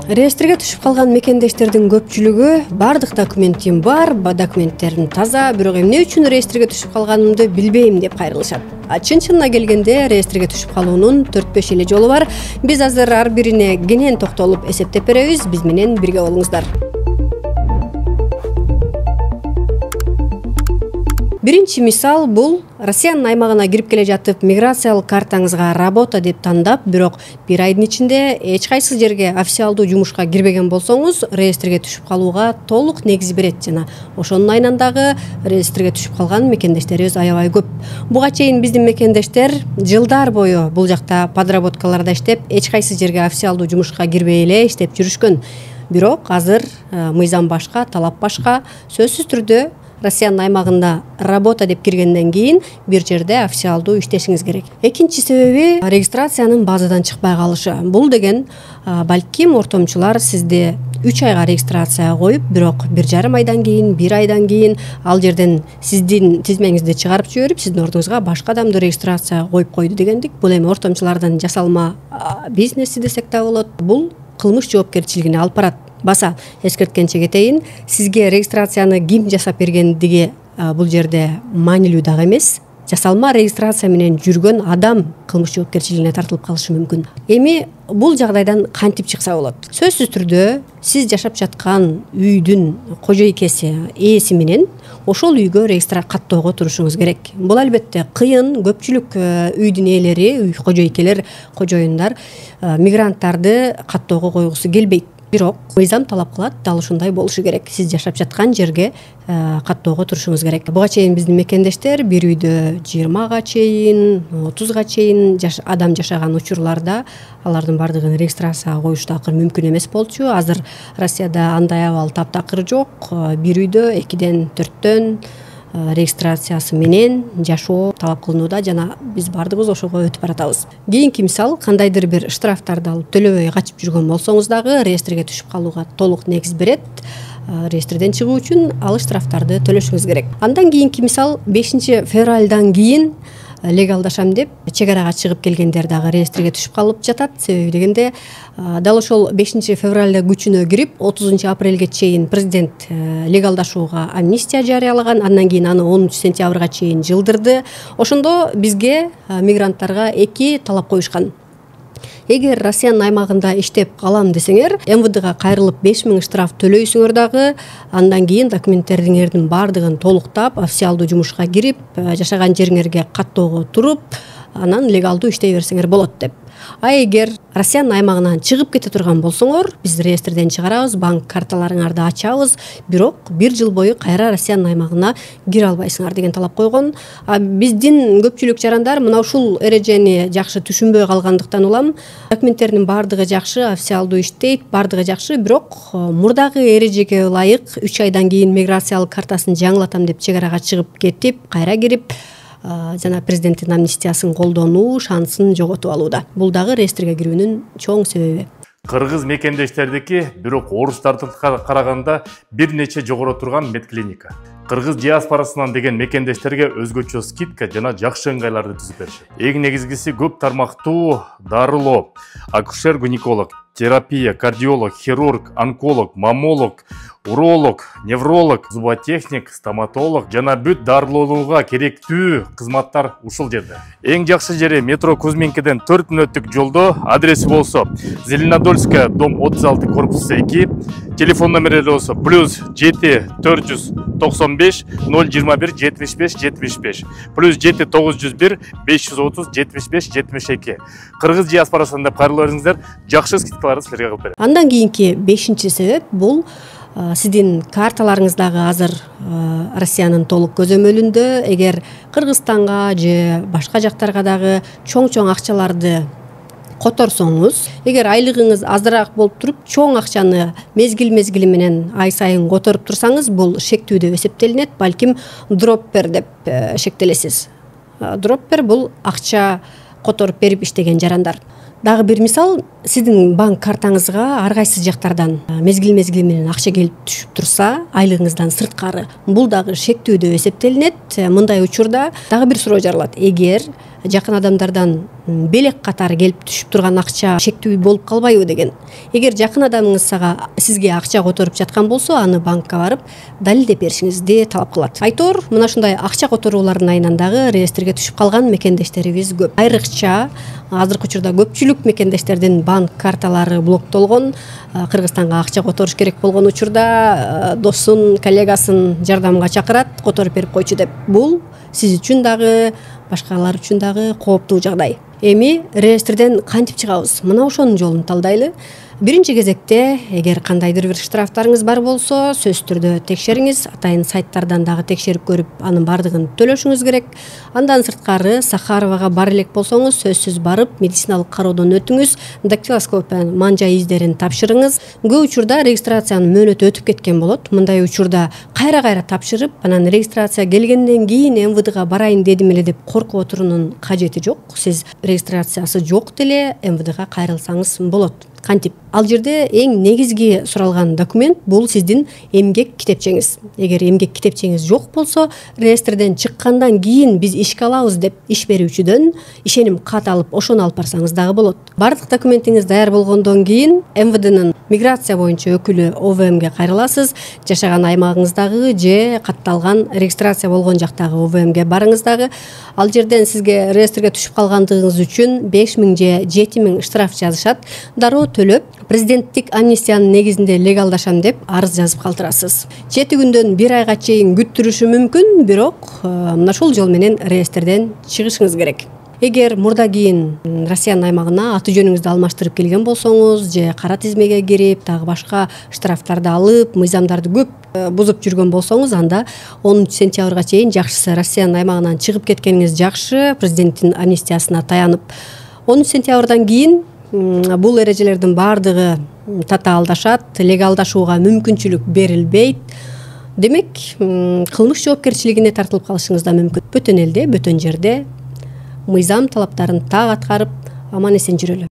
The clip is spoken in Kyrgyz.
Реестрге түшүп калган мекендештердин көпчүлүгү бардык документим бар, документтерим таза, бирок эмне үчүн реестрге түшүп калганымды билбейм деп кайрылышат. Чын-чынына келгенде реестрге түшүп калуунун 4-5 эле жолу бар. Биз азыр ар бирине кенен токтолуп эсептеп беребиз. Биз менен бирге болуңуздар. Биринчи мисал бул Россиянын аймагына кирип келе жатып, миграциялык картаңызга работа деп тандап, бирок бир айдын ичинде эч кайсы жерге официалдуу жумушка кирбеген болсоңуз, реестрге түшүп калууга толук негиз берет жана ошонун айынан дагы реестрге түшүп калган мекендештерибиз аябай көп. Буга чейин биздин мекендештер жылдар бою бул жакта подработкаларда иштеп, эч кайсы жерге официалдуу жумушка кирбей эле иштеп жүрүшкөн. Бирок азыр мыйзам башка, талап башка. Сөзсүз түрдө Россиянын аймагында работа деп киргенден кийин бир жерде официалдуу иштешиңиз керек. Экинчи себеби регистрациянын базадан чыкпай калышы. Бул деген балким ортомчулар сизди 3 айга регистрацияга коюп, бирок 1,5 айдан кийин, 1 айдан кийин ал жерден сиздин тизмеңизди чыгарып жиберип, сиздин ордуңузга башка адамды регистрацияга коюп койду дегендик. Бул эми ортомчулардын жасалма бизнеси десек да болот. Бул кылмыш жоопкерчилигине алып барат. Баса эскерткенче кетейин, сизге регистрацияны ким жасап бергендиги бул жерде маанилүү дагы эмес. Жасалма регистрация менен жүргөн адам кылмыш жоопкерчилигине тартылып калышы мүмкүн. Эми бул жагдайдан кантип чыкса болот? Сөзсүз түрдө сиз жашап жаткан үйдүн кожойкеси, ээси менен ошол үйгө каттоого турушуңуз керек. Бул албетте кыйын, көпчүлүк үйдүн ээлери, үй кожойкелер, кожоюндар мигранттарды каттоого койгусу келбейт. Бирок мыйзам талап кылат, дал ушундай болушу керек. Сиз жашап жаткан жерге каттоого турушуңуз керек. Буга чейин биздин мекендештер бир үйдө 20га чейин, 30га чейин адам жашаган учурларда алардын бардыгын регистрацияга коюш такыр мүмкүн эмес болчу. Азыр Россияда андай абал таптакыр жок. Бир үйдө 2ден 4төн регистрациясы менен жашоо талап кылынууда жана биз бардыгыбыз ошого өтүп баратабыз. Кийинки мисал, кандайдыр бир штрафтарды алып төлөбөй качып жүргөн болсоңуз дагы реестрге түшүп калууга толук негиз берет. Реестрден чыгуу үчүн ал штрафтарды төлөшүңүз керек. Андан кийинки мисал, 5 февралдан кийин легалдашам деп чек арага чыгып келгендер дагы реестрге түшүп калып жатат. Себеби дегенде дал ошол 5 февралда күчүнө кирип, 30 апрелге чейин президент легалдашууга амнистия жарыялаган, андан кийин аны 10 сентябрга чейин жылдырды. Ошондо бизге мигранттарга 2 талап коюшкан. Эгер Россиянын аймагында иштеп калам десеңер, МВДга кайрылып 5000 штраф төлөйсүңөр дагы, андан кийин документтериңердин бардыгын толуктап, официалдуу жумушка кирип, жашаган жериңерге каттоого туруп, анан легалдуу иштей берсеңер болот деп. А эгер Россиянын аймагынан чыгып кете турган болсоңор, биз реестрден чыгарабыз, банк карталарыңарды ачабыз, бирок 1 жыл бою кайра Россиянын аймагына кире албайсыңар деген талап койгон. Биздин көпчүлүк жарандар мына ушул эрежени жакшы түшүнбөй калгандыктан улам, документтердин бардыгы жакшы, официалдуу иштейт, бардыгы жакшы, бирок мурдагы эрежеге ылайык 3 айдан кийин миграциялык картасын жаңылатам деп чек арага чыгып кетип, кайра кирип, жана президенттин амнистиясын колдонуу шансын жоготуп алууда. Бул дагы реестрге кирүүнүн чоң себеби. Кыргыз мекендештердики, бирок орустардыкына караганда бир нече жогору турган медклиника. Кыргыз диаспорасынан деген мекендештерге өзгөчө скидка жана жакшы ыңгайларды түзүп беришет. Эң негизгиси көп тармактуу дарылоо, акушер-гинеколог, терапия, кардиолог, хирург, онколог, маммолог, уролог, невролог, зуботехник, стоматолог жана бүт дарылоонууга керектүү кызматтар ушул жерде. Эң жакшы жери метро Кузьминкеден 4 мүнөттүк жолдо. Адреси болсо Зеленодольская, дом 36, корпус 2. Телефон номерлери болсо +7 495 021 75 75 +7 901 530 75 72. Кыргыз диаспорасында кайрылыңыздар, жакшы скидкаларды силерге кылып берет. Андан кийинки 5-чи себеп бул сиздин карталарыңыздагы азыр Россиянын толук көзөмөлүндө. Эгер Кыргызстанга же башка жактарга дагы чоң акчаларды которсоңуз, эгер айлыгыңыз азыраак болуп туруп, чоң акчаны мезгил менен ай сайын которуп турсаңыз, бул шектүү деп эсептелинет. Балким дроппер деп шектелесиз. Дроппер бул акча которуп берип иштеген жарандар. Дагы бир мисал, сиздин банк картаңызга ар кайсы жактардан мезгил менен акча келип түшүп турса, айлыгыңыздан сырткары, бул дагы шектүү деп эсептелинет. Мындай учурда дагы бир суроо жаралат. Эгер жакын адамдардан белек катары келип түшүп турган акча шектүү болуп калбайбы деген. Эгер жакын адамыңыз сизге акча которуп жаткан болсо, аны банкка барып далилдеп беришиңизди талап кылат. Айтор, мына ушундай акча которуулардын айынан дагы реестрге түшүп калган мекендештерибиз көп. Айрыкча азыркы учурда көпчүлүк мекендештердин банк карталары блоктолгон. Кыргызстанга акча которуш керек болгон учурда досун, коллегасын жардамга чакырат, которуп берип койчу деп. Бул сиз үчүн дагы, башкалар үчүн дагы кооптуу жагдай. Эми реестрден кантип чыгабыз? Мына ошонун жолун талдайлы. Биринчи кезекте, эгер кандайдыр бир штрафтарыңыз бар болсо, сөзсүз түрдө текшериңиз. Атайын сайттардан дагы текшерип көрүп, анын бардыгын төлөшүңүз керек. Андан сырткары Сахаровага бар элек болсоңуз, сөзсүз барып медициналык кароодон өтүңүз, дактилоскопия манжа издерин тапшырыңыз. Көп учурда регистрациянын мөөнөтү өтүп кеткен болот. Мындай учурда кайра тапшырып, анан регистрация келгенден кийин МВДга барайын дедим эле деп коркуп отуруунун кажети жок. Сиз регистрациясы жок деле МВДга кайрылсаңыз болот. Кантип? Ал жерде эң негизги суралган документ бул сиздин эмгек китепчеңиз. Эгер эмгек китепчеңиз жок болсо, реестрден чыккандан кийин биз ишке алабыз деп иш берүүчүдөн ишеним кат алып, ошону алып барсаңыз дагы болот. Бардык документиңиз даяр болгондон кийин МВДнын миграция боюнча өкүлү ОВМге кайрыласыз. Жашаган аймагыңыздагы же катталган регистрация болгон жактагы ОВМге барыңыз дагы. Ал жерден сизге реестрге түшүп калгандыгыңыз үчүн 5000 же 7000 штраф жазышат. Дароо төлөп, президенттик амнистиянын негизинде легалдашам деп арыз жазып калтырасыз. 7 күндөн 1 айга чейин күттүрүшү мүмкүн, бирок мына ушул жол менен реестрден чыгышыңыз керек. Эгер мурда кийин Россиянын аймагына аты жөнүңүздү алмаштырып келген болсоңуз, же кара тизмеге кирип, дагы башка штрафтарды алып, мыйзамдарды көп бузуп жүргөн болсоңуз, анда 10 сентябрга чейин жакшысы Россиянын аймагынан чыгып кеткениңиз жакшы, президенттин амнистиясына таянып. 10 сентябрдан кийин бул эрежелердин бардыгы татаалдашат, легалдашууга мүмкүнчүлүк берилбейт. Демек, кылмыш жоопкерчилигине тартылып калышыңыз да мүмкүн. Бөтөн элде, бөтөн жерде мыйзам талаптарын так аткарып, аман эсен жүрөлү.